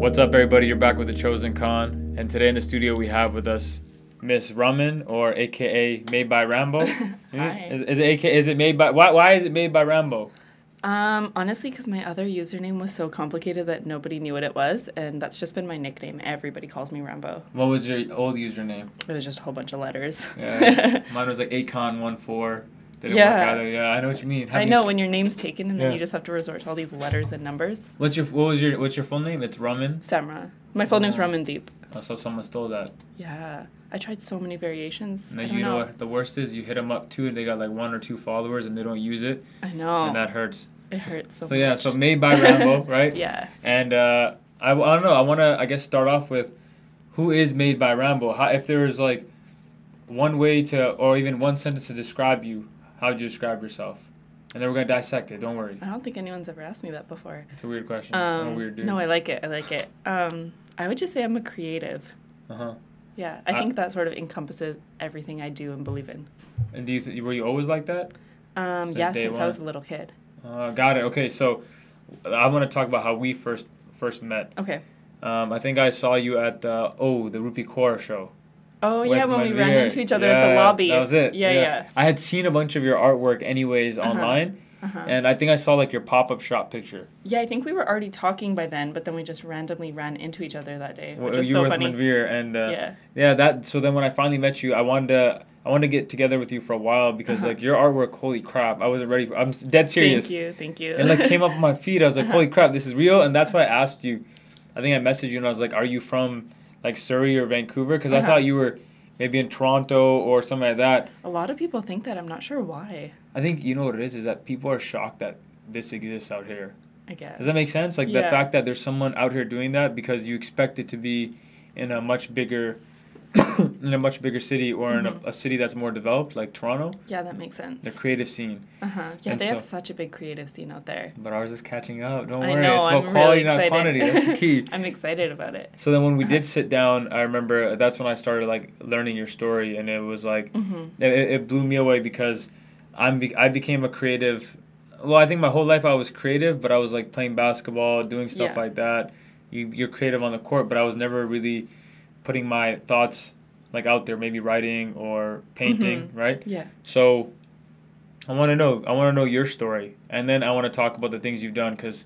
What's up, everybody? You're back with the Chosen Con, and today in the studio we have with us Miss Raman, or AKA Made by Rambo. Hi. Is it made by? Why is it made by Rambo? Honestly, because my other username was so complicated that nobody knew what it was, and that's just been my nickname. Everybody calls me Rambo. What was your old username? It was just a whole bunch of letters. Yeah, mine was like Acon14. Didn't work either. Yeah, I know what you mean. I know when your name's taken and then you just have to resort to all these letters and numbers. What's your full name? It's Raman? Samra. My full name's Ramandeep. Oh, so someone stole that. Yeah. I tried so many variations. And then you know what the worst is? You hit them up too and they got like 1 or 2 followers and they don't use it. I know. And that hurts. It hurts so much. So yeah, so Made by Rambo, right? Yeah. And I don't know. I want to, I guess, start off with who is Made by Rambo? If there was like one way to, or even one sentence to describe you, how would you describe yourself? And then we're going to dissect it. Don't worry. I don't think anyone's ever asked me that before. It's a weird question. I'm a weird dude. No, I like it. I would just say I'm a creative. Uh-huh. Yeah, I think that sort of encompasses everything I do and believe in. And were you always like that? Since I was a little kid. Got it. Okay, so I want to talk about how we first met. Okay. I think I saw you at the Rupi Kaur show. Oh, yeah, when we ran into each other at the lobby. That was it. Yeah. I had seen a bunch of your artwork anyways online, and I think I saw like your pop-up shop picture. Yeah, I think we were already talking by then, but then we just randomly ran into each other that day, which was you so were funny. With Manveer, and so then when I finally met you, I wanted to get together with you for a while because like your artwork, holy crap, I wasn't ready for. I'm dead serious. Thank you. It like came up on my feed. I was like, holy crap, this is real, and that's why I asked you. I think I messaged you and I was like, are you from like Surrey or Vancouver? Because I thought you were maybe in Toronto or something like that. A lot of people think that. I'm not sure why. I think you know what it is that people are shocked that this exists out here. I guess. Does that make sense? Like the fact that there's someone out here doing that because you expect it to be in a much bigger city or in a city that's more developed, like Toronto. Yeah, that makes sense. The creative scene. Yeah, they have such a big creative scene out there. But ours is catching up. Don't worry. I know, it's about quality, not quantity. That's the key. I'm excited about it. So then when we did sit down, I remember that's when I started like learning your story, and it was like it blew me away because I became a creative. Well, I think my whole life I was creative, but I was like playing basketball, doing stuff like that. You're creative on the court, but I was never really putting my thoughts like out there, maybe writing or painting, right? Yeah. So I want to know your story, and then I want to talk about the things you've done because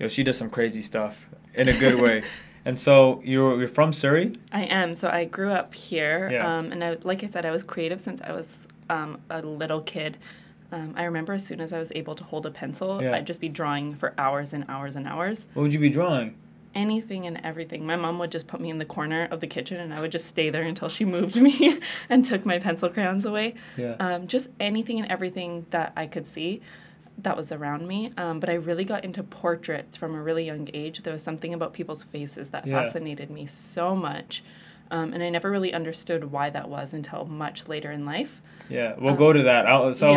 she does some crazy stuff in a good way. And so you're from Surrey? I am. So I grew up here, and like I said, I was creative since I was a little kid. I remember as soon as I was able to hold a pencil, I'd just be drawing for hours and hours and hours. What would you be drawing? Anything and everything. My mom would just put me in the corner of the kitchen and I would just stay there until she moved me and took my pencil crayons away. Yeah. Just anything and everything that I could see that was around me. But I really got into portraits from a really young age. There was something about people's faces that fascinated me so much. And I never really understood why that was until much later in life. Yeah, we'll go to that. So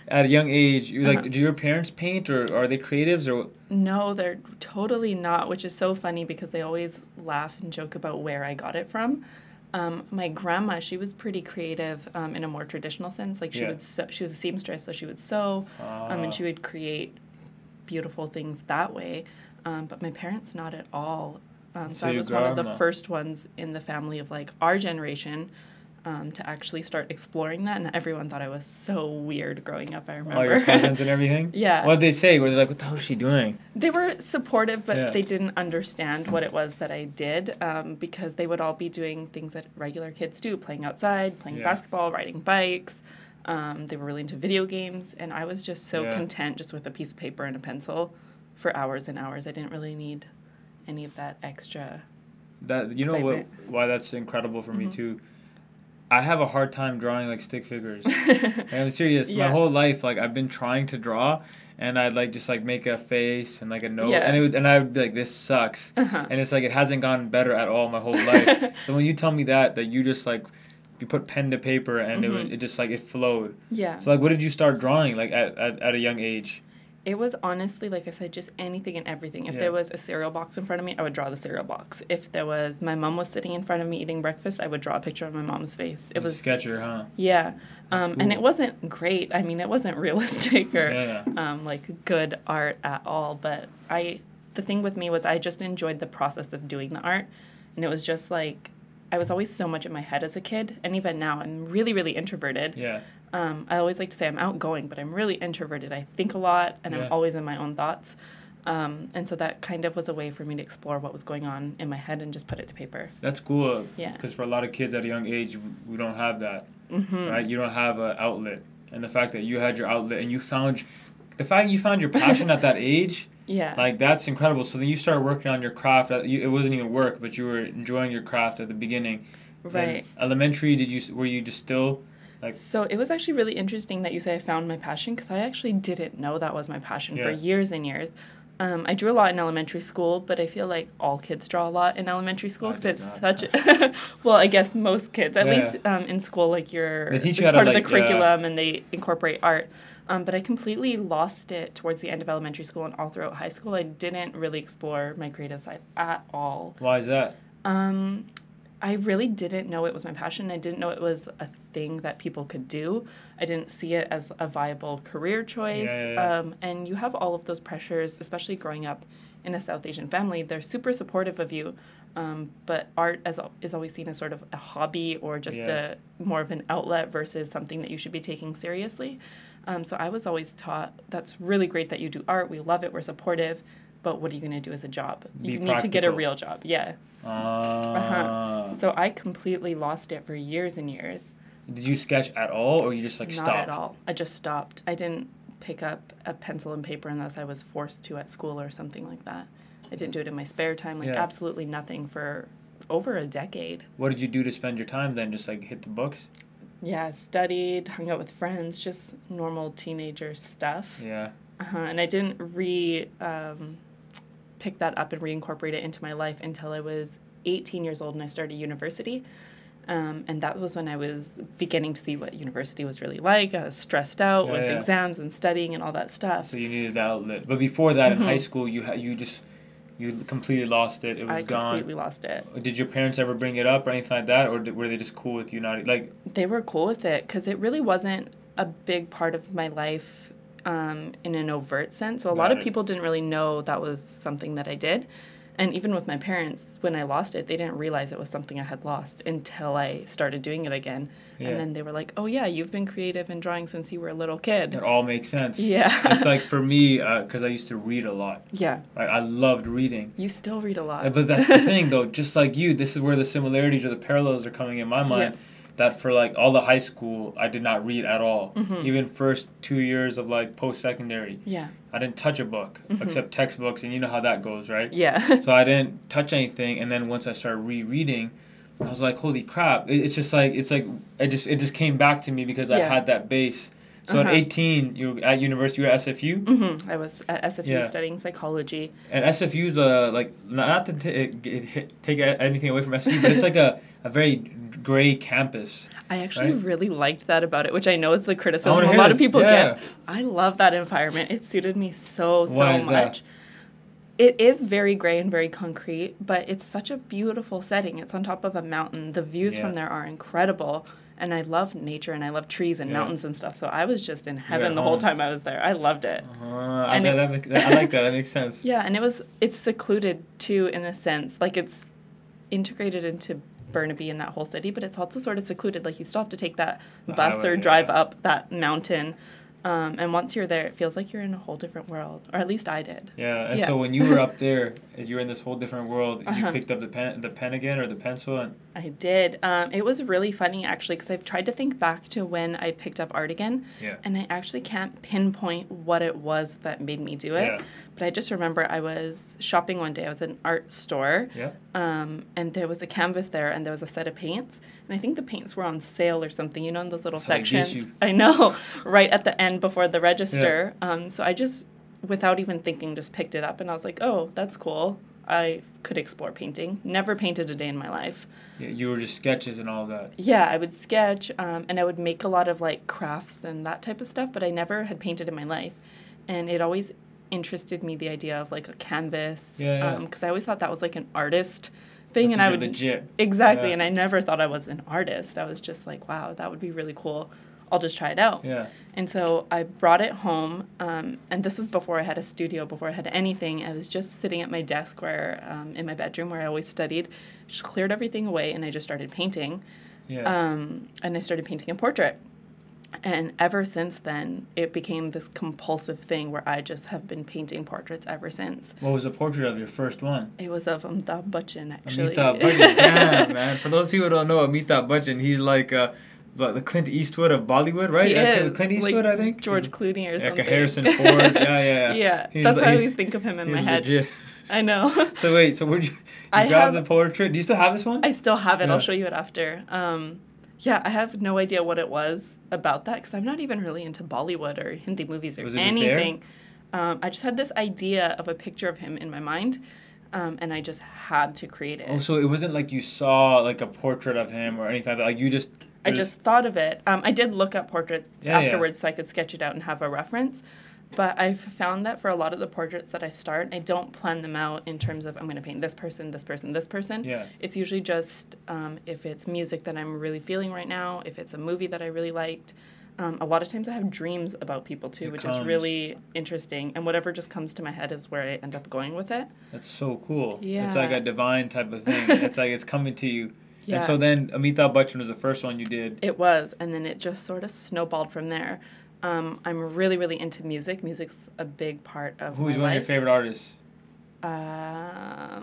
at a young age, do your parents paint or are they creatives or? No, they're totally not, which is so funny because they always laugh and joke about where I got it from. My grandma, she was pretty creative in a more traditional sense. Like she would sew, she was a seamstress, so she would sew, and she would create beautiful things that way. But my parents, not at all. So I was one of the first ones in the family of like our generation to actually start exploring that, and everyone thought I was so weird growing up, I remember. All your cousins and everything? Yeah. What did they say? Were they like, what the hell is she doing? They were supportive, but they didn't understand what it was that I did because they would all be doing things that regular kids do, playing outside, playing basketball, riding bikes. They were really into video games, and I was just so content just with a piece of paper and a pencil for hours and hours. I didn't really need any of that extra excitement. Why that's incredible for me too. I have a hard time drawing like stick figures. I'm serious. My whole life, like I've been trying to draw, and I'd like just like make a face and like a note, and I would be like, this sucks, and it's like it hasn't gotten better at all my whole life. So when you tell me that you just like you put pen to paper and it just like it flowed. Yeah. So like, what did you start drawing like at a young age? It was honestly, like I said, just anything and everything. If there was a cereal box in front of me, I would draw the cereal box. If there was, my mom was sitting in front of me eating breakfast, I would draw a picture of my mom's face. It was sketcher, huh? Yeah. Cool. And it wasn't great. I mean, it wasn't realistic or like good art at all. But I the thing with me was I just enjoyed the process of doing the art. And it was just like, I was always so much in my head as a kid. And even now, I'm really, really introverted. Yeah. I always like to say I'm outgoing, but I'm really introverted. I think a lot, and I'm always in my own thoughts. And so that kind of was a way for me to explore what was going on in my head and just put it to paper. That's cool. Yeah. Because for a lot of kids at a young age, we don't have that. Right? You don't have an outlet. And the fact that you had your outlet and you found your passion at that age, like, that's incredible. So then you started working on your craft. It wasn't even work, but you were enjoying your craft at the beginning. Right. And elementary, were you just still... So it was actually really interesting that you say I found my passion, because I actually didn't know that was my passion for years and years. I drew a lot in elementary school, but I feel like all kids draw a lot in elementary school because it's such a... Well, I guess most kids, at least in school, like they teach you it's how part to, of the curriculum and they incorporate art. But I completely lost it towards the end of elementary school and all throughout high school. I didn't really explore my creative side at all. Why is that? I really didn't know it was my passion. I didn't know it was a thing that people could do. I didn't see it as a viable career choice. And you have all of those pressures, especially growing up in a South Asian family. They're super supportive of you, but art is always seen as sort of a hobby or just more of an outlet versus something that you should be taking seriously. So I was always taught, that's really great that you do art. We love it. We're supportive. But what are you going to do as a job? You need to get a real job. Yeah. So I completely lost it for years and years. Did you sketch at all, or you just stopped? Not at all. I just stopped. I didn't pick up a pencil and paper unless I was forced to at school or something like that. I didn't do it in my spare time. Absolutely nothing for over a decade. What did you do to spend your time then? Just hit the books? Yeah, studied, hung out with friends, just normal teenager stuff. Yeah. And I didn't pick that up and reincorporate it into my life until I was 18 years old and I started university. And that was when I was beginning to see what university was really like. I was stressed out with exams and studying and all that stuff. So you needed that outlet. But before that, in high school, you completely lost it. It was gone. I completely lost it. Did your parents ever bring it up or anything like that? Or were they just cool with you not... They were cool with it because it really wasn't a big part of my life in an overt sense. So a lot of people didn't really know that was something that I did. And even with my parents, when I lost it, they didn't realize it was something I had lost until I started doing it again. Yeah. And then they were like, oh, yeah, you've been creative in drawing since you were a little kid. It all makes sense. Yeah. It's for me, because I used to read a lot. Yeah. I loved reading. You still read a lot. But that's the thing, though. Just like you, this is where the similarities or the parallels are coming in my mind. Yeah. That for all the high school, I did not read at all. Mm-hmm. Even first 2 years of post-secondary. Yeah. I didn't touch a book except textbooks, and you know how that goes, right? Yeah. So I didn't touch anything, and then once I started rereading, I was like, holy crap! It just came back to me because I had that base. So at 18, you were at university. You were at SFU. Mm-hmm. I was at SFU studying psychology. And SFU's not to take anything away from SFU, but it's a very gray campus. I actually really liked that about it, which I know is the criticism a lot of people give. I love that environment. It suited me so much. That? It is very gray and very concrete, but it's such a beautiful setting. It's on top of a mountain. The views from there are incredible. And I love nature and I love trees and mountains and stuff. So I was just in heaven the whole time I was there. I loved it. I like that. That makes sense. Yeah, and it's secluded too in a sense. It's integrated into Burnaby and that whole city, but it's also sort of secluded. You still have to take that bus or drive up that mountain. And once you're there, it feels like you're in a whole different world, or at least I did. Yeah, and so when you were up there, you were in this whole different world. You picked up the pen again, or the pencil, and I did. It was really funny actually, because I've tried to think back to when I picked up art again, and I actually can't pinpoint what it was that made me do it. Yeah. But I just remember I was shopping one day. I was at an art store, and there was a canvas there, and there was a set of paints, and I think the paints were on sale or something. In those little sections. I know, right at the end before the register. Yeah. So I just, without even thinking, just picked it up, and I was like, oh, that's cool. I could explore painting. Never painted a day in my life. Yeah, you were just sketches and all that. Yeah, I would sketch, and I would make a lot of crafts and that type of stuff, but I never had painted in my life. And it always interested me, the idea of a canvas, because I always thought that was an artist thing. And I would legit. Exactly, and I never thought I was an artist. I was just wow, that would be really cool. I'll just try it out. Yeah. And so I brought it home, and this was before I had a studio, before I had anything. I was just sitting at my desk where, in my bedroom where I always studied, just cleared everything away, and I just started painting. Yeah. And I started painting a portrait. And ever since then, it became this compulsive thing where I just have been painting portraits ever since. What was the portrait of your first one? It was of Amitabh Bachchan, actually. Amitabh Bachchan, damn, man. For those people who don't know, Amitabh Bachchan, he's like the Clint Eastwood of Bollywood, right? He is. Clint Eastwood, like I think? George Clooney or something. Like a Harrison Ford. Yeah. Yeah, He's that's how I always think of him in my head. Legit. I know. So wait, so where'd you grab the portrait? Do you still have this one? I still have it. Yeah. I'll show you it after. Yeah, I have no idea what it was about that because I'm not even really into Bollywood or Hindi movies or anything. I just had this idea of a picture of him in my mind, and I just had to create it. Oh, so it wasn't like you saw like a portrait of him or anything like that. Like you just... I just thought of it. I did look up portraits afterwards so I could sketch it out and have a reference. But I've found that for a lot of the portraits that I start, I don't plan them out in terms of I'm going to paint this person, this person, this person. Yeah. It's usually just if it's music that I'm really feeling right now, if it's a movie that I really liked. A lot of times I have dreams about people too, which is really interesting. And whatever just comes to my head is where I end up going with it. That's so cool. Yeah. It's like a divine type of thing. It's like it's coming to you. Yeah. And so then Amitabh Bachchan was the first one you did. It was. And then it just sort of snowballed from there. I'm really, really into music. Music's a big part of my life. Who's one of your favorite artists? I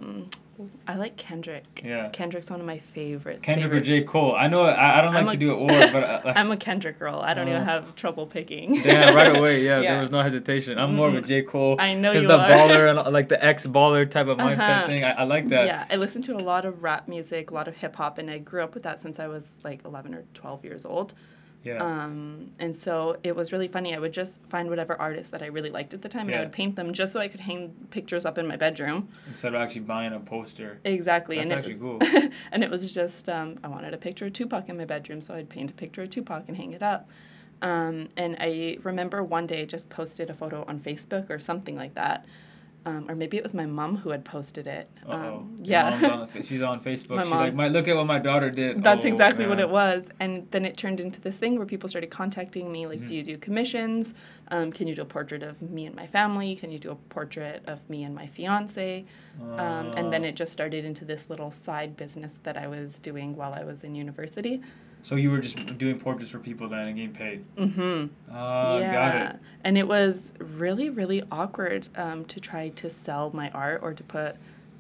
like Kendrick. Yeah. Kendrick's one of my favorites. Kendrick or J. Cole. I know I don't like to do it or, but... I'm a Kendrick girl. I don't even have trouble picking. Yeah, right away. Yeah, there was no hesitation. I'm more of a J. Cole. I know Because you the are. baller and like the ex-baller type of mindset thing. I like that. Yeah, I listen to a lot of rap music, a lot of hip-hop, and I grew up with that since I was like 11 or 12 years old. Yeah. And so it was really funny. I would just find whatever artists that I really liked at the time, and I would paint them just so I could hang pictures up in my bedroom. Instead of actually buying a poster. Exactly. That's actually cool. And it was just, I wanted a picture of Tupac in my bedroom, so I'd paint a picture of Tupac and hang it up. And I remember one day I just posted a photo on Facebook or something like that. Or maybe it was my mom who had posted it. Yeah. She's on Facebook. She's like, look at what my daughter did. That's exactly what it was. And then it turned into this thing where people started contacting me, like, do you do commissions? Can you do a portrait of me and my family? Can you do a portrait of me and my fiance? And then it just started into this little side business that I was doing while I was in university. So you were just doing portraits for people then and getting paid? Mm-hmm. Got it. And it was really, really awkward to try to sell my art or to put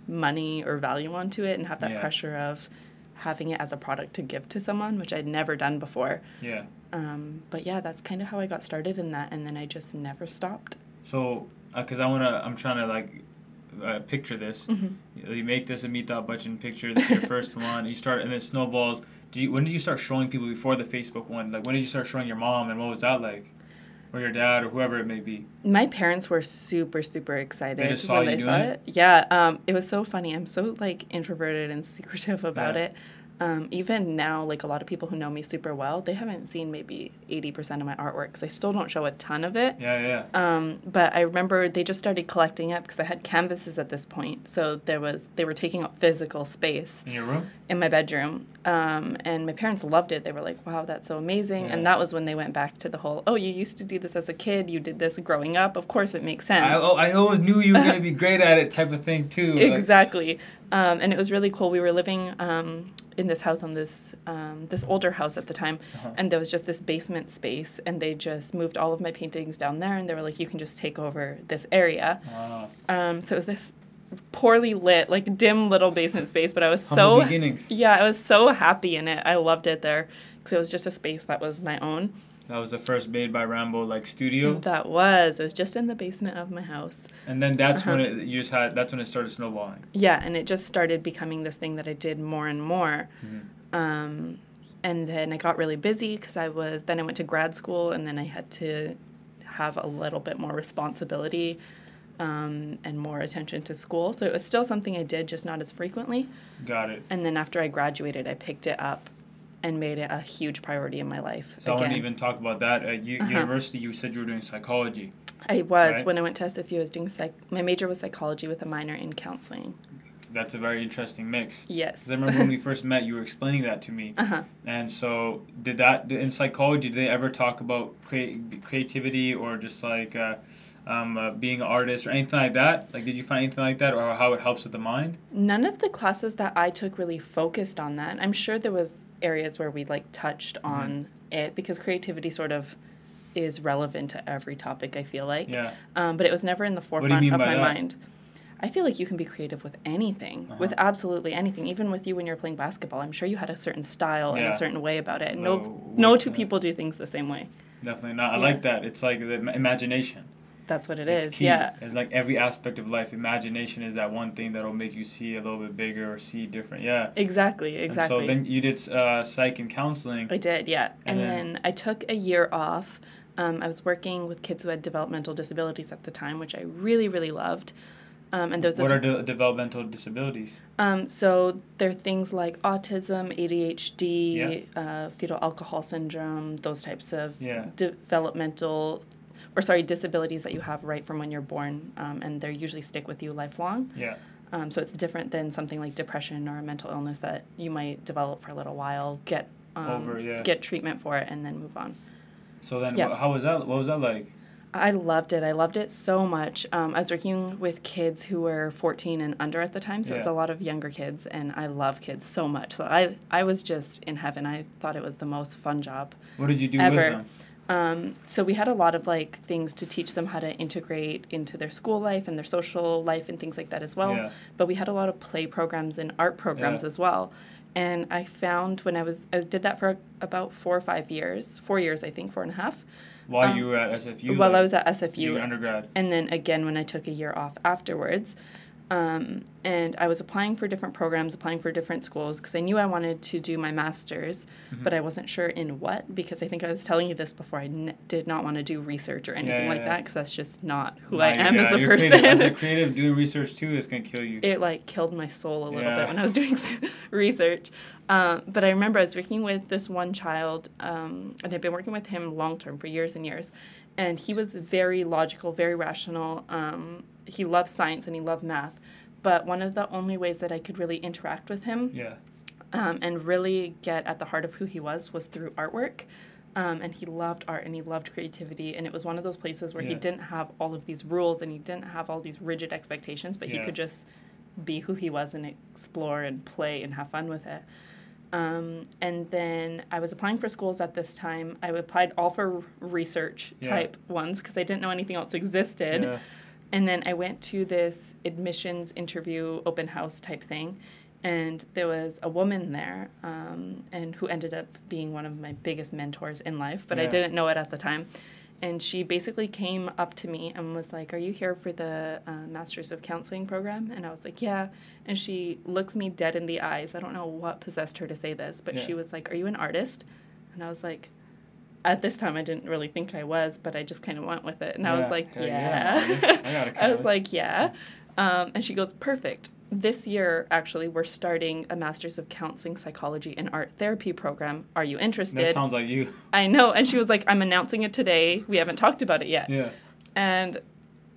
money or value onto it and have that pressure of having it as a product to give to someone, which I'd never done before. Yeah. But yeah, that's kind of how I got started in that, and then I just never stopped. So, because I'm trying to like picture this. Mm-hmm. You make this Amitabh Bachchan picture. This is your first one. You start, and it snowballs. When did you start showing people before the Facebook one? Like, when did you start showing your mom, and what was that like? Or your dad, or whoever it may be? My parents were super, super excited they just saw when you they saw it. Yeah, it was so funny. I'm so, like, introverted and secretive about it. Even now, like, a lot of people who know me super well, they haven't seen maybe 80% of my artwork because I still don't show a ton of it. Yeah. But I remember they just started collecting up because I had canvases at this point. So they were taking up physical space. In your room? In my bedroom. And my parents loved it. They were like, wow, that's so amazing. Yeah. And that was when they went back to the whole, oh, you used to do this as a kid. You did this growing up. Of course, it makes sense. I always knew you were going to be great at it type of thing, too. Exactly. And it was really cool. We were living in this house on this older house at the time, and there was just this basement space, and they just moved all of my paintings down there, and they were like, you can just take over this area. Wow. So it was this poorly lit, like dim little basement space, but I was Humble beginnings. I was so happy in it. I loved it there because it was just a space that was my own. That was the first Made by Rambo studio. It was just in the basement of my house. And then that's when that's when it started snowballing. Yeah, and it just started becoming this thing that I did more and more. Mm-hmm. And then I got really busy because I went to grad school, and then I had to have a little bit more responsibility and more attention to school. So it was still something I did, just not as frequently. Got it. And then after I graduated, I picked it up and made it a huge priority in my life. So I want to even talk about that. At university, you said you were doing psychology. I was. Right? When I went to SFU, I was doing my major was psychology with a minor in counseling. that's a very interesting mix. Yes. 'Cause I remember when we first met, you were explaining that to me. And so in psychology, did they ever talk about creativity or just like being an artist or anything like that? Like, did you find anything like that, or how it helps with the mind? None of the classes that I took really focused on that. I'm sure there was areas where we like touched on it, because creativity sort of is relevant to every topic, I feel like. Yeah. But it was never in the forefront of my mind. I feel like you can be creative with anything, with absolutely anything. Even with you when you're playing basketball, I'm sure you had a certain style and a certain way about it. And no two people do things the same way. Definitely not. I like that. It's like the imagination. That's what it's is. Key. Yeah. It's like every aspect of life. Imagination is that one thing that'll make you see a little bit bigger or see different. Yeah. Exactly. And so then you did psych and counseling. I did, yeah. And then I took a year off. I was working with kids who had developmental disabilities at the time, which I really, really loved. And there was what are developmental disabilities? So there are things like autism, ADHD, fetal alcohol syndrome, those types of disabilities that you have right from when you're born, and they usually stick with you lifelong. Yeah. So it's different than something like depression or a mental illness that you might develop for a little while, get treatment for it, and then move on. So then, how was that? What was that like? I loved it. I loved it so much. I was working with kids who were 14 and under at the time, so it was a lot of younger kids, and I love kids so much. So I was just in heaven. I thought it was the most fun job What did you do ever. with them? So we had a lot of like things to teach them how to integrate into their school life and their social life and things like that as well. Yeah. But we had a lot of play programs and art programs as well. And I found when I did that for about 4 or 5 years, 4 years, I think, 4.5. While you were at SFU? While I was at SFU. You were undergrad. And then again when I took a year off afterwards. And I was applying for different programs, applying for different schools, because I knew I wanted to do my master's, but I wasn't sure in what, because I think I was telling you this before, I did not want to do research or anything like that, because that's just not who I am as a person. As a creative, doing research too is going to kill you. It like killed my soul a little bit when I was doing research. But I remember I was working with this one child, and I've been working with him long-term for years and years, and he was very logical, very rational. He loved science and he loved math. But one of the only ways that I could really interact with him and really get at the heart of who he was through artwork. And he loved art and he loved creativity. And it was one of those places where he didn't have all of these rules and he didn't have all these rigid expectations, but he could just be who he was and explore and play and have fun with it. And then I was applying for schools at this time. I applied all for research type ones because I didn't know anything else existed. Yeah. And then I went to this admissions interview, open house type thing, and there was a woman there, and who ended up being one of my biggest mentors in life, but I didn't know it at the time. And she basically came up to me and was like, "Are you here for the Masters of Counseling program?" And I was like, "Yeah." And she looks me dead in the eyes. I don't know what possessed her to say this, but she was like, "Are you an artist?" And I was like, at this time, I didn't really think I was, but I just kind of went with it. And I was like, I was like, yeah. And she goes, "Perfect. This year, actually, we're starting a Master's of Counseling, Psychology, and Art Therapy program. Are you interested?" That sounds like you. I know. And she was like, "I'm announcing it today. We haven't talked about it yet." Yeah. And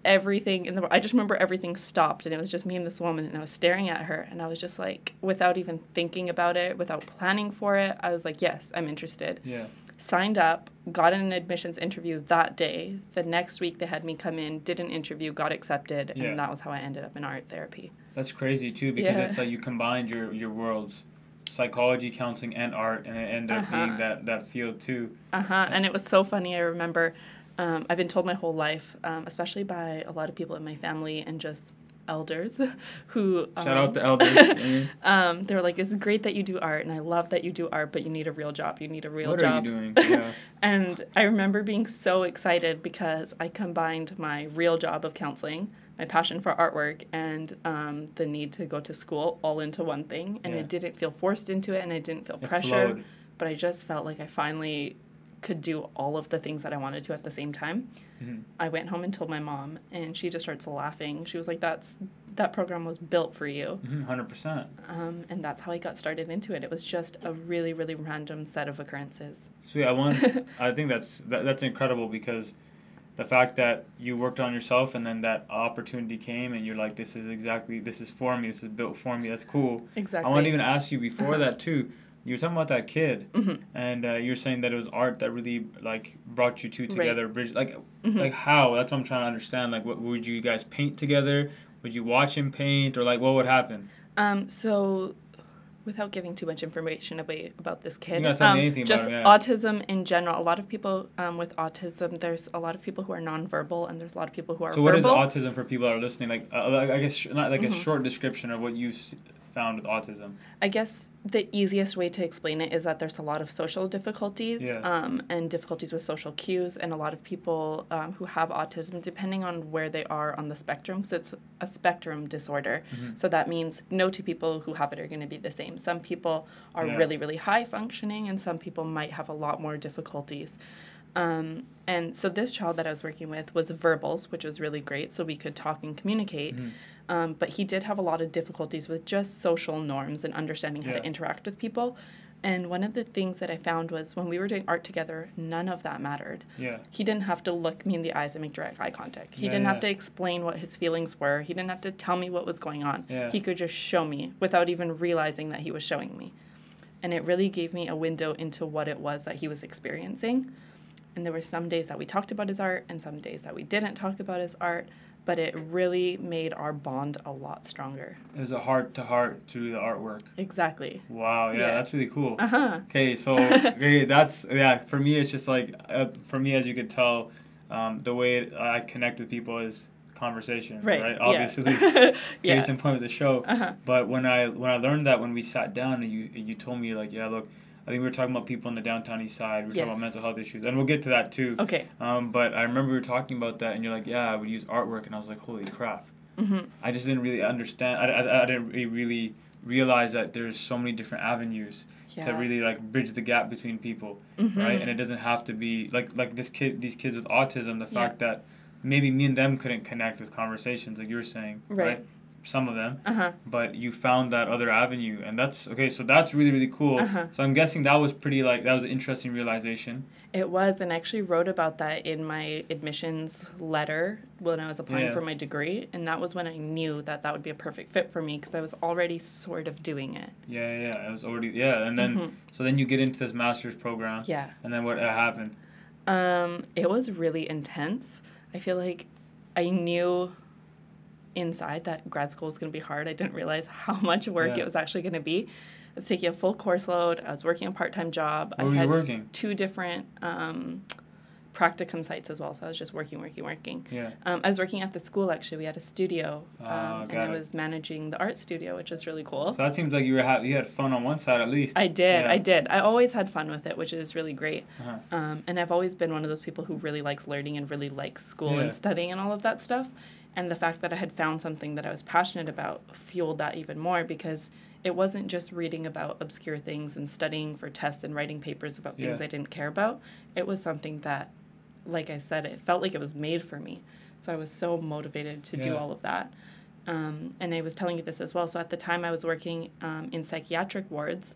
everything I just remember everything stopped, and it was just me and this woman, and I was staring at her, and I was just like, without even thinking about it, without planning for it, I was like, yes, I'm interested. Yeah. Signed up, got an admissions interview that day. The next week they had me come in, did an interview, got accepted, and that was how I ended up in art therapy. That's crazy too, because it's like you combined your worlds, psychology, counseling, and art, and it ended up being that field too. And it was so funny. I remember I've been told my whole life, especially by a lot of people in my family and just elders who shout out to elders. They were like, "It's great that you do art, and I love that you do art, but you need a real job. You need a real job. What are you doing?" Yeah. And I remember being so excited because I combined my real job of counseling, my passion for artwork, and the need to go to school all into one thing. And I didn't feel forced into it, and I didn't feel pressure, flowed. But I just felt like I finally could do all of the things that I wanted to at the same time. I went home and told my mom, and she just starts laughing. She was like, that program was built for you. 100%. And that's how I got started into it. It was just a really, really random set of occurrences. Sweet. I think that's incredible because the fact that you worked on yourself and then that opportunity came and you're like, this is for me, this is built for me, that's cool. Exactly. I want to even ask you before that too, you were talking about that kid, and you were saying that it was art that really like brought you two together, bridge, like how? That's what I'm trying to understand. Like, what would you guys paint together? Would you watch him paint, or like what would happen? So, without giving too much information away about this kid, tell me anything just about him, autism in general. A lot of people with autism, there's a lot of people who are nonverbal, and there's a lot of people who are So verbal. what is autism for people that are listening? Like I guess not like a short description of what you found with autism. I guess the easiest way to explain it is that there's a lot of social difficulties and difficulties with social cues, and a lot of people who have autism, depending on where they are on the spectrum, because it's a spectrum disorder. So that means no two people who have it are going to be the same. Some people are really, really high functioning, and some people might have a lot more difficulties. And so this child that I was working with was verbals, which was really great, so we could talk and communicate. But he did have a lot of difficulties with just social norms and understanding how to interact with people. And one of the things that I found was when we were doing art together, none of that mattered. He didn't have to look me in the eyes and make direct eye contact. He didn't have to explain what his feelings were. He didn't have to tell me what was going on. He could just show me without even realizing that he was showing me. And it really gave me a window into what it was that he was experiencing. And there were some days that we talked about his art and some days that we didn't talk about his art, but it really made our bond a lot stronger. It was a heart-to-heart through the artwork. Exactly. Wow, that's really cool. Okay, so that's, for me it's just like, for me as you could tell, the way I connect with people is conversation, right? Obviously, case in point with the show. But when I learned that when we sat down and you told me like, look, I think we were talking about people on the downtown east side. We were talking about mental health issues, and we'll get to that too. Okay. But I remember we were talking about that, and you're like, I would use artwork, and I was like, holy crap. I just didn't really understand. I didn't really realize that there's so many different avenues to really like bridge the gap between people, right? And it doesn't have to be like these kids with autism. The fact that maybe me and them couldn't connect with conversations, like you were saying, right? Some of them, but you found that other avenue, and that's okay. So that's really, really cool. So I'm guessing that was that was an interesting realization. It was, and I actually wrote about that in my admissions letter when I was applying for my degree, and that was when I knew that would be a perfect fit for me because I was already sort of doing it. I was already and then so then you get into this master's program. And then what happened? It was really intense. I feel like I knew inside that grad school was going to be hard. I didn't realize how much work it was actually going to be. I was taking a full course load. I was working a part-time job. Where were you working? 2 different practicum sites as well, so I was just working. I was working at the school, actually. We had a studio, and I was managing the art studio, which was really cool. So that seems like you had fun on one side at least. I did. I always had fun with it, which is really great. And I've always been one of those people who really likes learning and really likes school and studying and all of that stuff. And the fact that I had found something that I was passionate about fueled that even more because it wasn't just reading about obscure things and studying for tests and writing papers about things I didn't care about. It was something that, like I said, it felt like it was made for me. So I was so motivated to do all of that. And I was telling you this as well. So at the time I was working in psychiatric wards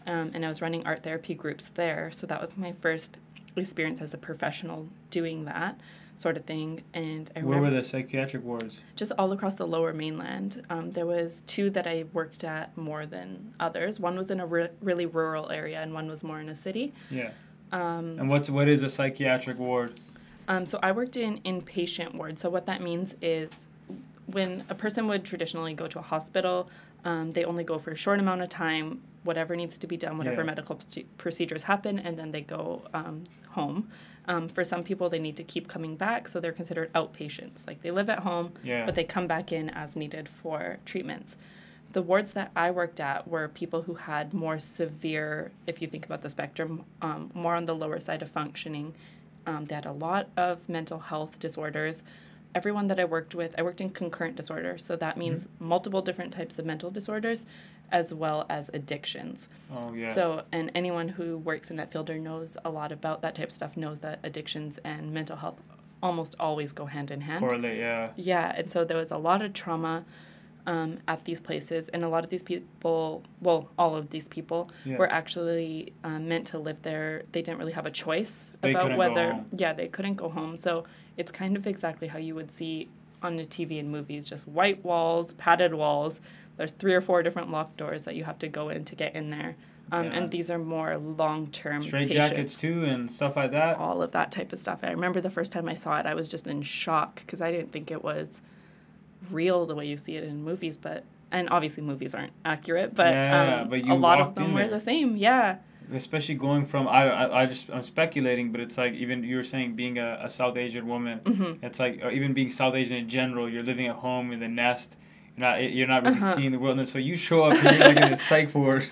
and I was running art therapy groups there. So that was my first experience as a professional doing that sort of thing. And I remember, where were the psychiatric wards? Just all across the Lower Mainland. There was 2 that I worked at more than others. One was in a really rural area, and one was more in a city. And what is a psychiatric ward? So I worked in inpatient ward. So what that means is when a person would traditionally go to a hospital, they only go for a short amount of time, whatever needs to be done, whatever medical procedures happen, and then they go home. For some people, they need to keep coming back, so they're considered outpatients. Like they live at home, but they come back in as needed for treatments. The wards that I worked at were people who had more severe, if you think about the spectrum, more on the lower side of functioning. They had a lot of mental health disorders. Everyone that I worked in concurrent disorder. So that means multiple different types of mental disorders as well as addictions. So, and anyone who works in that field or knows a lot about that type of stuff knows that addictions and mental health almost always go hand in hand. Correlate, Yeah, and so there was a lot of trauma at these places, and a lot of these people, well, all of these people were actually meant to live there. They didn't really have a choice about whether, they couldn't go home. So it's kind of exactly how you would see on the TV and movies, just white walls, padded walls. There's 3 or 4 different locked doors that you have to go in to get in there. And these are more long-term straight patients. jackets too and stuff like that. All of that type of stuff. I remember the first time I saw it, I was just in shock because I didn't think it was real the way you see it in movies. And obviously movies aren't accurate, but a lot of them were the same. Yeah. Especially going from I'm speculating, but it's like even you were saying being a South Asian woman. Mm-hmm. It's like even being South Asian in general. You're living at home in the nest. You're not really seeing the world, and so you show up and you're like in a psych ward.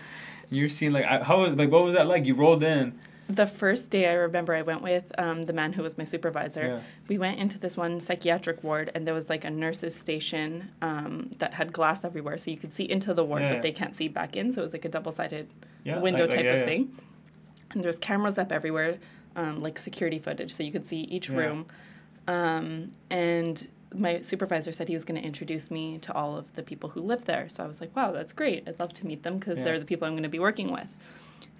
You're seeing like what was that like? You rolled in. The first day I remember I went with the man who was my supervisor. Yeah. We went into this one psychiatric ward, and there was like a nurse's station that had glass everywhere, so you could see into the ward, but they can't see back in. So it was like a double-sided window type of thing. And there's cameras up everywhere, like security footage, so you could see each room. And my supervisor said he was going to introduce me to all of the people who live there. So I was like, wow, that's great. I'd love to meet them because they're the people I'm going to be working with.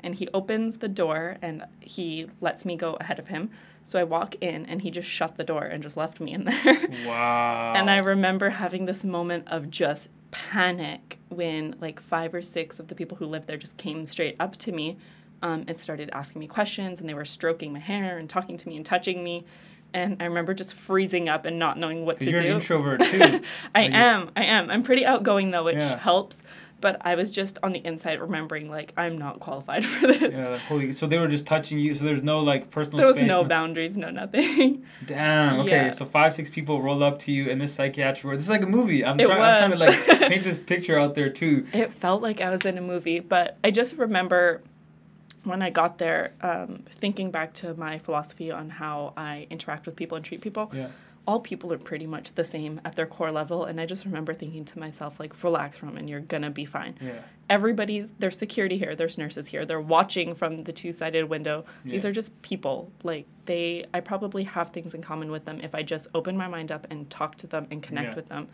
And he opens the door, and he lets me go ahead of him. So I walk in, and he just shut the door and just left me in there. Wow. And I remember having this moment of just panic when, like, 5 or 6 of the people who lived there just came straight up to me and started asking me questions, and they were stroking my hair and talking to me and touching me. And I remember just freezing up and not knowing what to do. Because you're an introvert, too. I am. I'm pretty outgoing, though, which helps. But I was just on the inside remembering, like, I'm not qualified for this. Yeah, so they were just touching you, so there's no, like, personal space? There was no boundaries, no nothing. Damn, okay, so 5, 6 people roll up to you in this psychiatric ward. This is like a movie. I'm trying to, like, paint this picture out there, too. It felt like I was in a movie, but I just remember when I got there, thinking back to my philosophy on how I interact with people and treat people. Yeah. All people are pretty much the same at their core level, and I just remember thinking to myself, like, relax, Raman, you're gonna be fine. Yeah. There's security here, there's nurses here, they're watching from the 2-sided window. Yeah. These are just people. Like, I probably have things in common with them if I just open my mind up and talk to them and connect with them.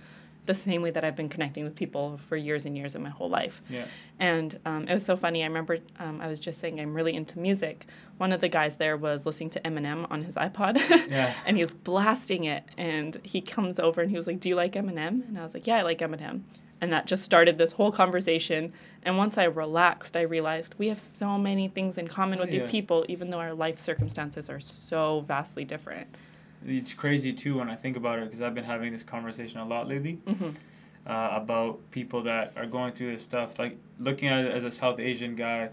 The same way that I've been connecting with people for years and years in my whole life. Yeah. And it was so funny. I remember I was just saying I'm really into music. One of the guys there was listening to Eminem on his iPod. Yeah. And he was blasting it. And he comes over and he was like, do you like Eminem? And I was like, yeah, I like Eminem. And that just started this whole conversation. And once I relaxed, I realized we have so many things in common with these people, even though our life circumstances are so vastly different. It's crazy, too, when I think about it, because I've been having this conversation a lot lately about people that are going through this stuff. Like, looking at it as a South Asian guy,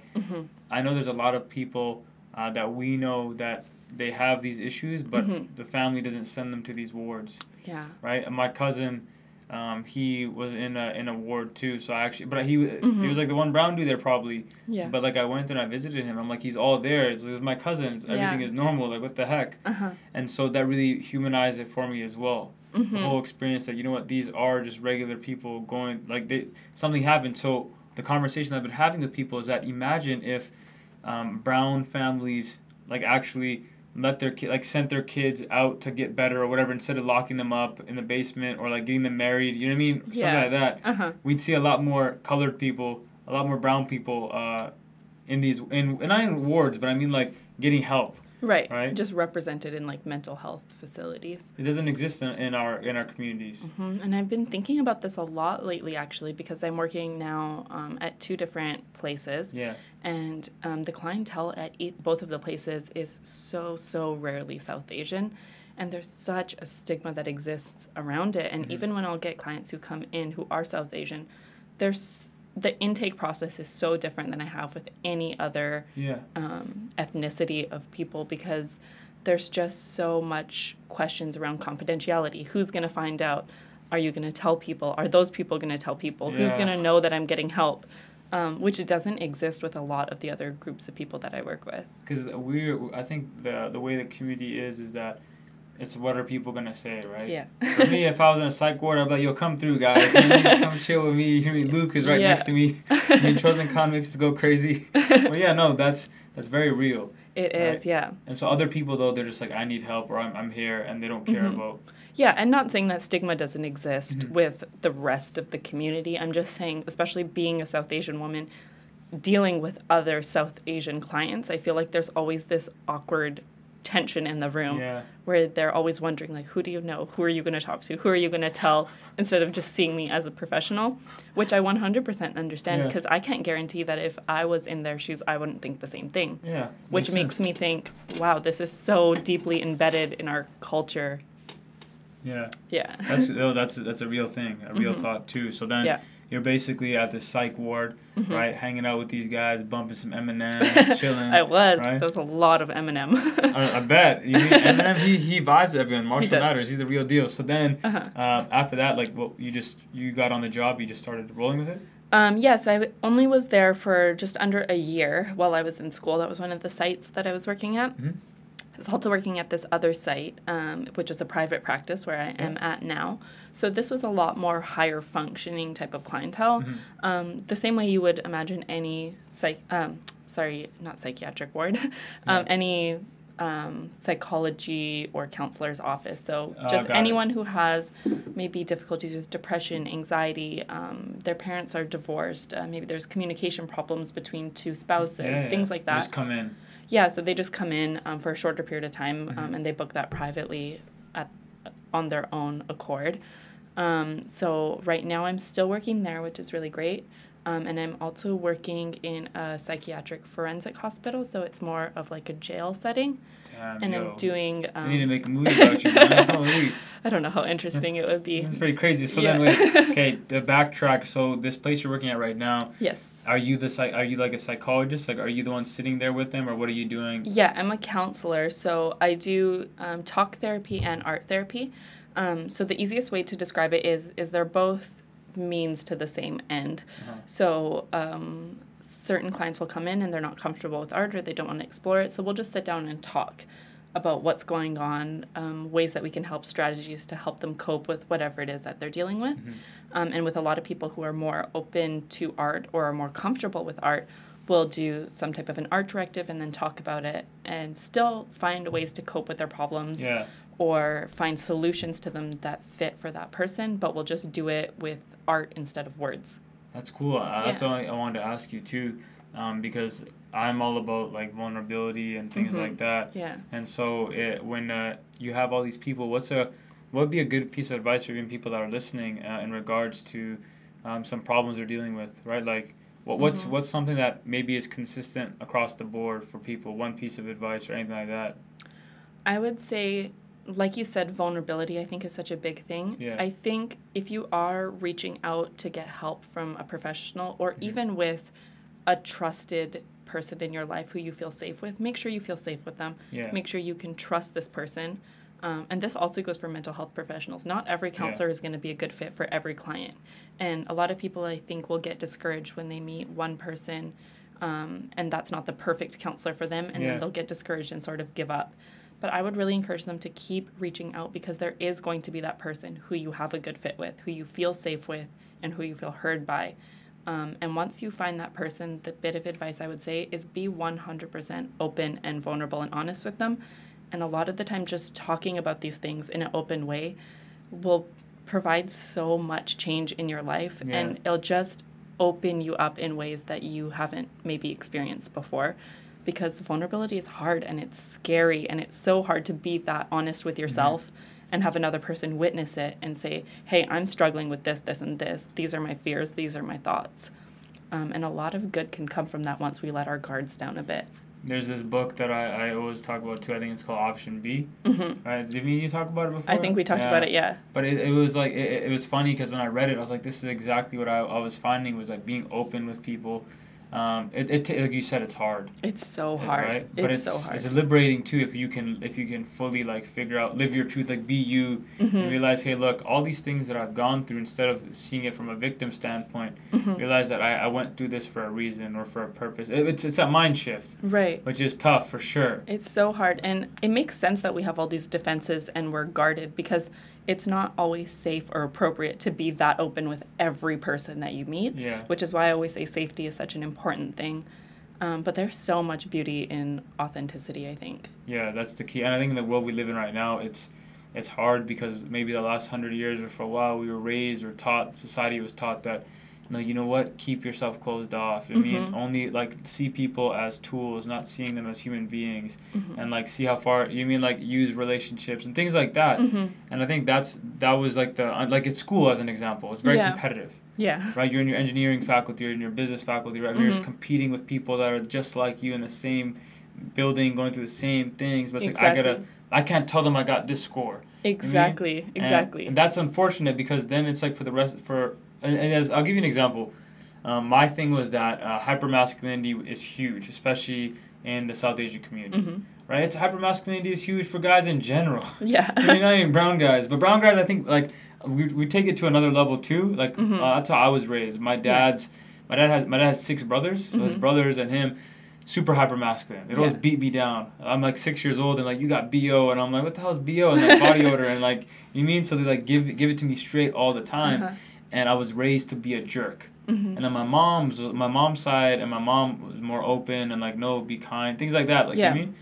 I know there's a lot of people that we know that they have these issues, but the family doesn't send them to these wards. Yeah. Right? And my cousin, he was in a ward, too, so he was like the one brown dude there, probably. Yeah. But, like, I went there and I visited him. I'm like, he's all there. This is my cousin. Everything is normal. Like, what the heck? And so that really humanized it for me as well. The whole experience that, you know what, these are just regular people going, like, something happened. So the conversation I've been having with people is that imagine if brown families, like, actually sent their kids out to get better or whatever instead of locking them up in the basement or, like, getting them married, you know what I mean? Something like that. We'd see a lot more colored people, a lot more brown people not in wards, but I mean, like, getting help. Right. Just represented in, like, mental health facilities. It doesn't exist in our communities. And I've been thinking about this a lot lately, actually, because I'm working now at 2 different places. Yeah. And the clientele at both of the places is so rarely South Asian. And there's such a stigma that exists around it. And even when I'll get clients who come in who are South Asian, the intake process is so different than I have with any other ethnicity of people, because there's just so much questions around confidentiality. Who's going to find out? Are you going to tell people? Are those people going to tell people? Who's going to know that I'm getting help? Which it doesn't exist with a lot of the other groups of people that I work with. Because I think the way the community is that it's what are people going to say, right? Yeah. For me, if I was in a psych ward, I'd be like, yo, come through, guys. Come chill with me. You mean, Luke is right next to me. Chosen convicts go crazy. Well, yeah, no, that's very real. It is, yeah. And so other people, though, they're just like, I need help, or I'm here, and they don't care about. Yeah, and not saying that stigma doesn't exist with the rest of the community. I'm just saying, especially being a South Asian woman, dealing with other South Asian clients, I feel like there's always this awkward tension in the room Yeah. where they're always wondering, like, who do you know? Who are you going to talk to? Who are you going to tell? Instead of just seeing me as a professional, which I 100% understand, because I can't guarantee that if I was in their shoes, I wouldn't think the same thing. Yeah. Which makes me think, wow, this is so deeply embedded in our culture. Yeah. Yeah. That's a real thing, a real thought too. So then you're basically at the psych ward, right, hanging out with these guys, bumping some Eminem, chilling. I was. Right? There was a lot of Eminem. I bet. You mean Eminem? He vibes to everyone. Martial Matters. He's the real deal. So then, after that, like, you got on the job. You just started rolling with it. Yes, I only was there for just under a year while I was in school. That was one of the sites that I was working at. I was also working at this other site, which is a private practice where I am at now. So this was a lot more higher functioning type of clientele. The same way you would imagine any not psychiatric ward, any psychology or counselor's office. So just anyone who has maybe difficulties with depression, anxiety, their parents are divorced, maybe there's communication problems between two spouses, things like that. Just come in. Yeah, so they just come in for a shorter period of time, and they book that privately on their own accord. So right now I'm still working there, which is really great. And I'm also working in a psychiatric forensic hospital, so it's more of like a jail setting. And I'm doing... I need to make a movie about you, man. Holy. I don't know how interesting it would be. It's pretty crazy. So then, wait, okay, the backtrack. So this place you're working at right now. Yes. Are you like a psychologist? Like, are you the one sitting there with them, or what are you doing? Yeah, I'm a counselor. So I do talk therapy and art therapy. So the easiest way to describe it is they're both means to the same end. So certain clients will come in and they're not comfortable with art or they don't want to explore it. So we'll just sit down and talk about what's going on, ways that we can help, strategies to help them cope with whatever it is that they're dealing with. And with a lot of people who are more open to art or are more comfortable with art, we'll do some type of an art directive and then talk about it and still find ways to cope with their problems or find solutions to them that fit for that person, but we'll just do it with art instead of words. That's cool. That's all I wanted to ask you too, because I'm all about like vulnerability and things like that. Yeah. And so when you have all these people, what would be a good piece of advice for even people that are listening in regards to some problems they're dealing with, right? Like what's something that maybe is consistent across the board for people? One piece of advice or anything like that. I would say, like you said, vulnerability I think is such a big thing. Yeah. I think if you are reaching out to get help from a professional or even with a trusted person in your life who you feel safe with, make sure you feel safe with them. Yeah. Make sure you can trust this person. And this also goes for mental health professionals. Not every counselor is going to be a good fit for every client. And a lot of people, I think, will get discouraged when they meet one person and that's not the perfect counselor for them, and then they'll get discouraged and sort of give up. But I would really encourage them to keep reaching out because there is going to be that person who you have a good fit with, who you feel safe with, and who you feel heard by. And once you find that person, the bit of advice I would say is be 100% open and vulnerable and honest with them. And a lot of the time, just talking about these things in an open way will provide so much change in your life. And it'll just open you up in ways that you haven't maybe experienced before. Because vulnerability is hard and it's scary and it's so hard to be that honest with yourself and have another person witness it and say, hey, I'm struggling with this, this, and this. These are my fears. These are my thoughts. And a lot of good can come from that once we let our guards down a bit. There's this book that I always talk about too. I think it's called Option B. Right? Did you talk about it before? I think we talked about it, yeah. But it was like, it was funny because when I read it, I was like, this is exactly what I was finding was like being open with people. Like you said, it's hard. It's so hard. Right? But it's so hard. It's liberating too if you can fully like figure out, live your truth, like be you, and realize, hey, look, all these things that I've gone through, instead of seeing it from a victim standpoint, realize that I went through this for a reason or for a purpose. It's that mind shift, right? Which is tough for sure. It's so hard, and it makes sense that we have all these defenses and we're guarded because it's not always safe or appropriate to be that open with every person that you meet, which is why I always say safety is such an important thing. But there's so much beauty in authenticity, I think. Yeah, that's the key. And I think in the world we live in right now, it's hard because maybe the last 100 years or for a while we were raised or taught, society was taught that no, you know what? Keep yourself closed off. I mean, only like see people as tools, not seeing them as human beings, and like see how far. You mean like use relationships and things like that. And I think that was like like at school as an example. It's very competitive. Yeah. Right. You're in your engineering faculty or in your business faculty. Right. You're just competing with people that are just like you in the same building, going through the same things. But it's like I can't tell them I got this score. Exactly. Exactly. And that's unfortunate because then it's like and as I'll give you an example. My thing was that hypermasculinity is huge, especially in the South Asian community. Right? It's hypermasculinity is huge for guys in general. Yeah. I mean, not even brown guys, but brown guys, I think like we take it to another level too. Like that's how I was raised. My dad has 6 brothers, so his brothers and him. Super hyper masculine. It always beat me down. I'm like 6 years old and like you got BO and I'm like what the hell is BO and like body odor and like you mean so they like give it to me straight all the time and I was raised to be a jerk. And then my mom's side and my mom was more open and like no be kind things like that like you mean.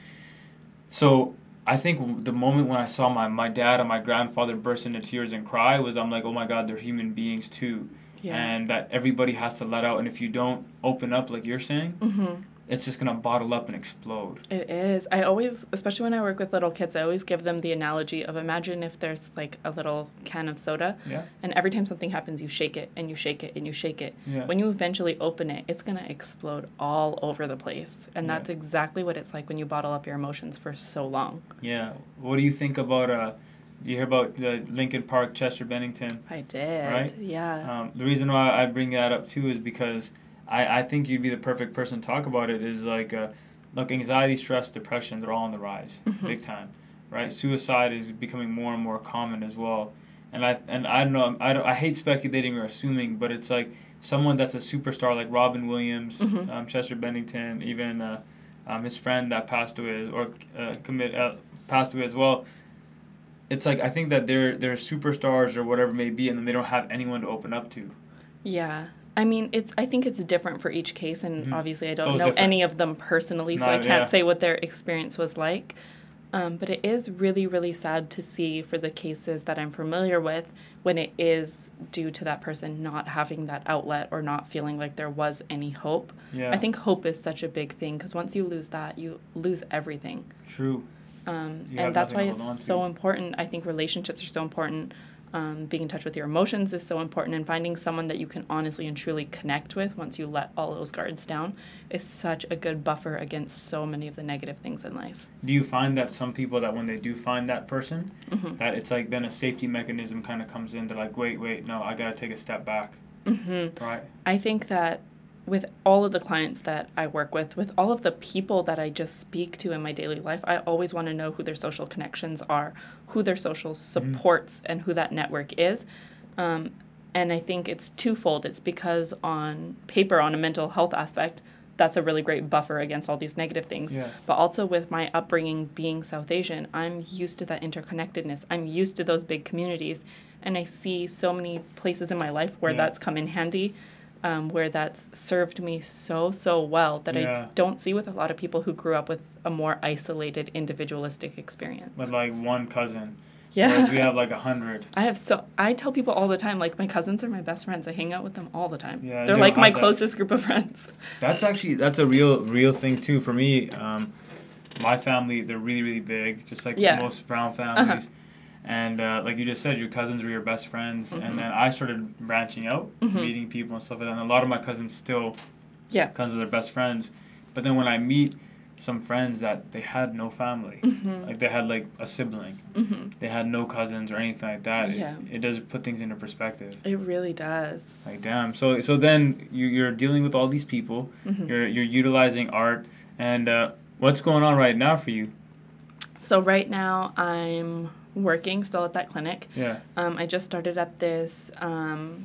So I think the moment when I saw my dad and my grandfather burst into tears and cry was I'm like oh my God they're human beings too and that everybody has to let out and if you don't open up like you're saying. It's just going to bottle up and explode. It is. I always, especially when I work with little kids, I always give them the analogy of imagine if there's like a little can of soda. And every time something happens, you shake it and you shake it and you shake it. When you eventually open it, it's going to explode all over the place. And that's exactly what it's like when you bottle up your emotions for so long. Yeah. What do you think about... you hear about the Lincoln Park, Chester Bennington? I did. Right? Yeah. The reason why I bring that up too is because... I think you'd be the perfect person to talk about it is like, look, anxiety, stress, depression, they're all on the rise, big time, right? Suicide is becoming more and more common as well. And I don't know, I hate speculating or assuming, but it's like someone that's a superstar like Robin Williams, Chester Bennington, even his friend that passed away passed away as well. It's like I think that they're superstars or whatever it may be, and then they don't have anyone to open up to. Yeah. I mean, I think it's different for each case, and obviously I don't know any of them personally, so I can't say what their experience was like. But it is really, really sad to see for the cases that I'm familiar with when it is due to that person not having that outlet or not feeling like there was any hope. Yeah. I think hope is such a big thing because once you lose that, you lose everything. True. And that's why it's so important. I think relationships are so important. Being in touch with your emotions is so important, and finding someone that you can honestly and truly connect with once you let all those guards down is such a good buffer against so many of the negative things in life. Do you find that some people that when they do find that person, that it's like then a safety mechanism kind of comes in, they're like, wait, no, I got to take a step back. Right? I think that with all of the clients that I work with all of the people that I just speak to in my daily life, I always want to know who their social connections are, who their social supports, and who that network is. And I think it's twofold. It's because on paper, on a mental health aspect, that's a really great buffer against all these negative things. Yeah. But also with my upbringing being South Asian, I'm used to that interconnectedness. I'm used to those big communities. And I see so many places in my life where that's come in handy. Where that's served me so well that I don't see with a lot of people who grew up with a more isolated, individualistic experience. With like one cousin. Yeah. Whereas we have like 100. I tell people all the time, like my cousins are my best friends. I hang out with them all the time. Yeah, they're like my closest group of friends. That's a real thing too for me. My family, they're really, really big, just like most brown families. And like you just said, your cousins were your best friends. And then I started branching out, meeting people and stuff like that. And a lot of my cousins still cousins are their best friends. But then when I meet some friends that they had no family, like they had like a sibling, they had no cousins or anything like that, it does put things into perspective. It really does. Like, damn. So then you're dealing with all these people. You're utilizing art. And what's going on right now for you? So right now I'm working still at that clinic. Yeah. I just started at this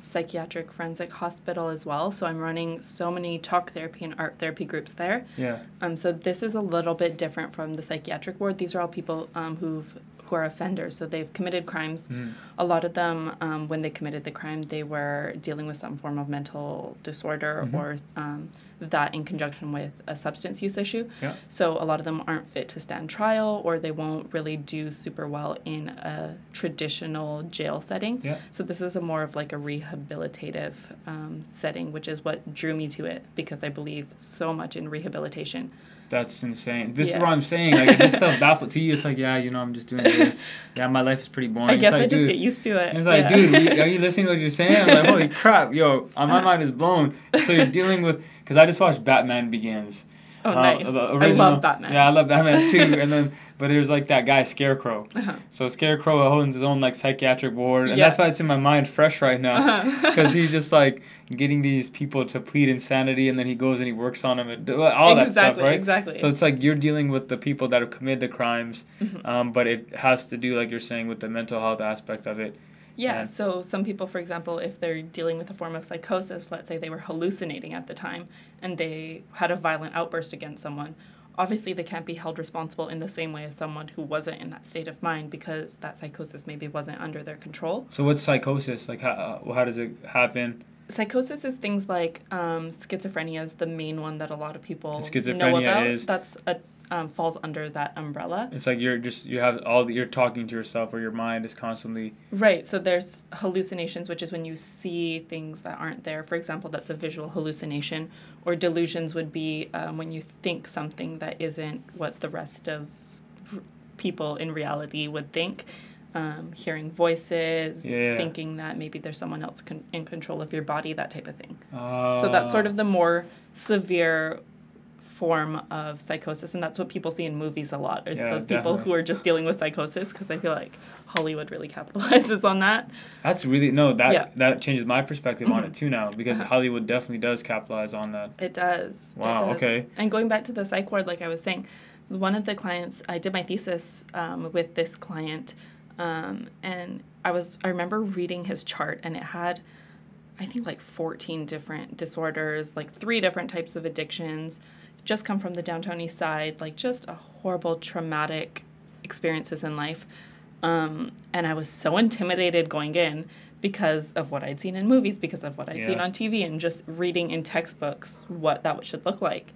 psychiatric forensic hospital as well. So I'm running so many talk therapy and art therapy groups there. Yeah. So this is a little bit different from the psychiatric ward. These are all people who are offenders. So they've committed crimes. A lot of them, when they committed the crime, they were dealing with some form of mental disorder or that in conjunction with a substance use issue. Yeah. So a lot of them aren't fit to stand trial, or they won't really do super well in a traditional jail setting. Yeah. So this is a more of like a rehabilitative setting, which is what drew me to it, because I believe so much in rehabilitation. That's insane. This is what I'm saying. Like, this stuff baffles to you. It's like, yeah, you know, I'm just doing this. Yeah, my life is pretty boring. I guess like, I just get used to it. It's like, dude, are you listening to what you're saying? I'm like, holy crap, yo, my mind is blown. So you're dealing with, because I just watched Batman Begins. Oh, nice. I love Batman. Yeah, I love Batman too. And then, but there's like that guy Scarecrow. So Scarecrow owns his own like psychiatric ward, and that's why it's in my mind fresh right now, because he's just like getting these people to plead insanity, and then he goes and he works on them and all that stuff, right? Exactly. So it's like you're dealing with the people that have committed the crimes, but it has to do, like you're saying, with the mental health aspect of it. Yeah, so some people, for example, if they're dealing with a form of psychosis, let's say they were hallucinating at the time and they had a violent outburst against someone, obviously they can't be held responsible in the same way as someone who wasn't in that state of mind, because that psychosis maybe wasn't under their control. So what's psychosis? Like, how does it happen? Psychosis is things like schizophrenia is the main one that a lot of people Schizophrenia know about. is... That's falls under that umbrella. It's like you're talking to yourself, or your mind is constantly... Right, so there's hallucinations, which is when you see things that aren't there. For example, that's a visual hallucination. Or delusions would be when you think something that isn't what the rest of people in reality would think. Hearing voices, thinking that maybe there's someone else in control of your body, that type of thing. So that's sort of the more severe form of psychosis, and that's what people see in movies a lot, is those people who are just dealing with psychosis, because I feel like Hollywood really capitalizes on that. That's really, that changes my perspective on it too now, because Hollywood definitely does capitalize on that. It does. Wow, okay. And going back to the psych ward, like I was saying, one of the clients, I did my thesis with this client, and I remember reading his chart, and it had, I think, like 14 different disorders, like 3 different types of addictions, just come from the downtown east side, like just a horrible, traumatic experiences in life. And I was so intimidated going in because of what I'd seen in movies, because of what I'd seen on TV, and just reading in textbooks what that should look like.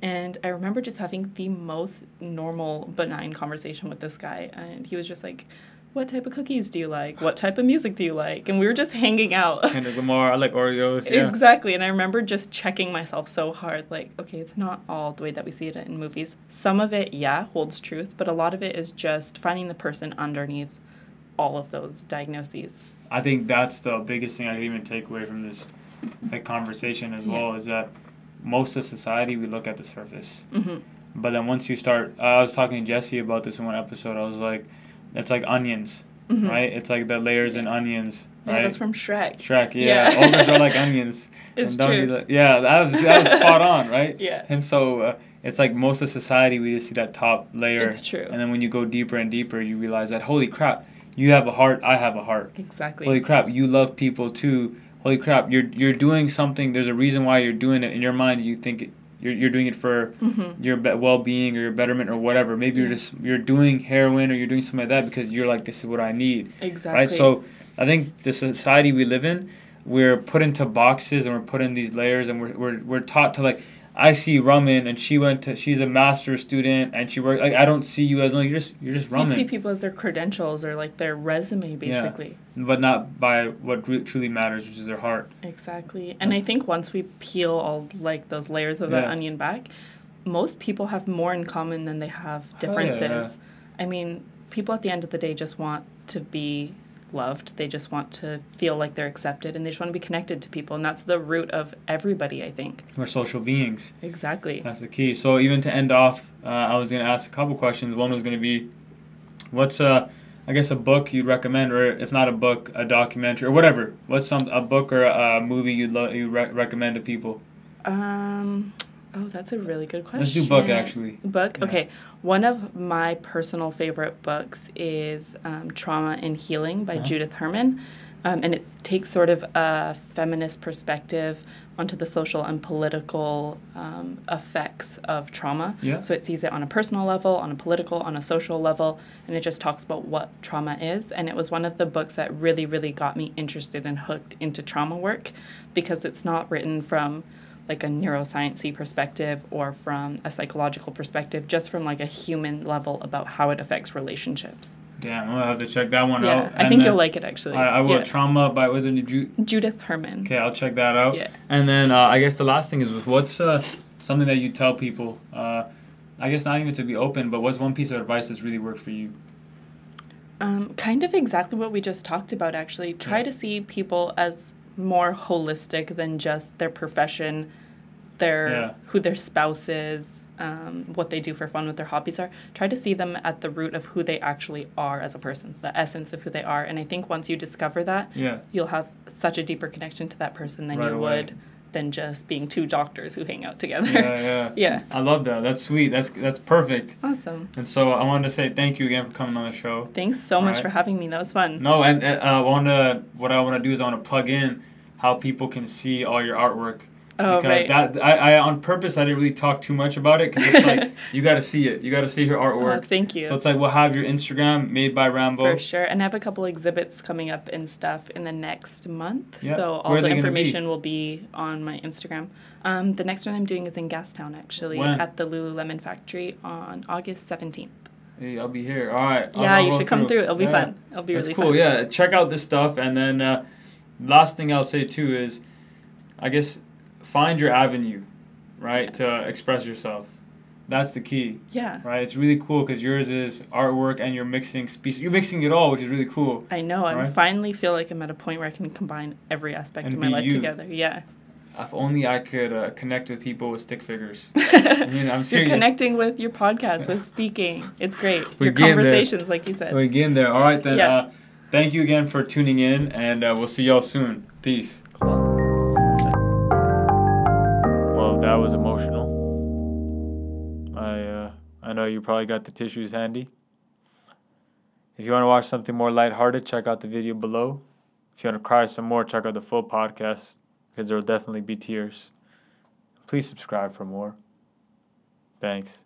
And I remember just having the most normal, benign conversation with this guy. And he was just like, what type of cookies do you like? What type of music do you like? And we were just hanging out. Kendrick Lamar, I like Oreos. Yeah. Exactly. And I remember just checking myself so hard, like, okay, it's not all the way that we see it in movies. Some of it, holds truth, but a lot of it is just finding the person underneath all of those diagnoses. I think that's the biggest thing I could even take away from this conversation as well, is that most of society, we look at the surface. But then once you start, I was talking to Jesse about this in one episode, I was like, it's like onions, right? It's like the layers in onions, right? Yeah, that's from Shrek. Ogres are like onions. It's true. That was spot on, right? Yeah. And so it's like most of society, we just see that top layer. It's true. And then when you go deeper and deeper, you realize that, holy crap, you have a heart, I have a heart. Exactly. Holy crap, you love people too. Holy crap, you're doing something, there's a reason why you're doing it. In your mind, you think you're doing it for your well-being or your betterment or whatever. Maybe you're doing heroin, or you're doing something like that because you're like, this is what I need. Exactly. Right? So I think the society we live in, we're put into boxes and we're put in these layers, and we're taught to, like, I see Raman and she's a master's student and she works, like, I don't see you as, like, you're just Raman. You see people as their credentials or like their resume, basically. Yeah, but not by what truly matters, which is their heart. Exactly. And I think once we peel all, like, those layers of the onion back, most people have more in common than they have differences. I mean, people at the end of the day just want to be loved. They just want to feel like they're accepted, and they just want to be connected to people, and that's the root of everybody, I think. We're social beings. Exactly. That's the key. So even to end off, I was going to ask a couple questions. One was going to be, what's I guess a book you'd recommend, or if not a book, a documentary or whatever. What's a book or a movie you recommend to people? Oh, that's a really good question. Let's do book, actually. Book? Yeah. Okay. One of my personal favorite books is Trauma and Healing by Judith Herman. And it takes sort of a feminist perspective onto the social and political effects of trauma. Yeah. So it sees it on a personal level, on a political, on a social level, and it just talks about what trauma is. And it was one of the books that really, really got me interested and hooked into trauma work, because it's not written from like a neuroscience-y perspective or from a psychological perspective, just from like a human level about how it affects relationships. Damn, I'm gonna have to check that one out. I think you'll like it, actually. I will. Trauma by, was it Judith Herman. Okay, I'll check that out. Yeah. And then I guess the last thing is, what's something that you tell people? I guess not even to be open, but what's one piece of advice that's really worked for you? Kind of exactly what we just talked about, actually. Try to see people as more holistic than just their profession, who their spouse is, what they do for fun, what their hobbies are. Try to see them at the root of who they actually are as a person, the essence of who they are. And I think once you discover that, you'll have such a deeper connection to that person than you would than just being two doctors who hang out together. Yeah. I love that. That's sweet. That's perfect. Awesome. And so I wanted to say thank you again for coming on the show. Thanks so much for having me. That was fun. No, and what I want to do is I want to plug in how people can see all your artwork. Oh, because that I on purpose I didn't really talk too much about it because it's like you got to see it. You got to see your artwork. Thank you. So it's like we'll have your Instagram, Made by Rambo. For sure. And I have a couple exhibits coming up and stuff in the next month. Yeah. So all the information will be on my Instagram. The next one I'm doing is in Gastown, actually, at the Lululemon factory on August 17th. Hey, I'll be here. All right. You should come through. It'll be fun. It'll be really cool. fun. Yeah, check out this stuff. And then last thing I'll say too is, I guess, find your avenue, right, to express yourself. That's the key. Yeah. Right? It's really cool because yours is artwork and you're mixing species. You're mixing it all, which is really cool. I know. I finally feel like I'm at a point where I can combine every aspect of my life together. Yeah. If only I could connect with people with stick figures. I mean, I'm serious. You're connecting with your podcast, with speaking. It's great. Your conversations, like you said. We're getting there. All right, then. Thank you again for tuning in, and we'll see y'all soon. Peace. Cool. That was emotional. I know you probably got the tissues handy. If you want to watch something more lighthearted, check out the video below. If you want to cry some more, check out the full podcast because there will definitely be tears. Please subscribe for more. Thanks.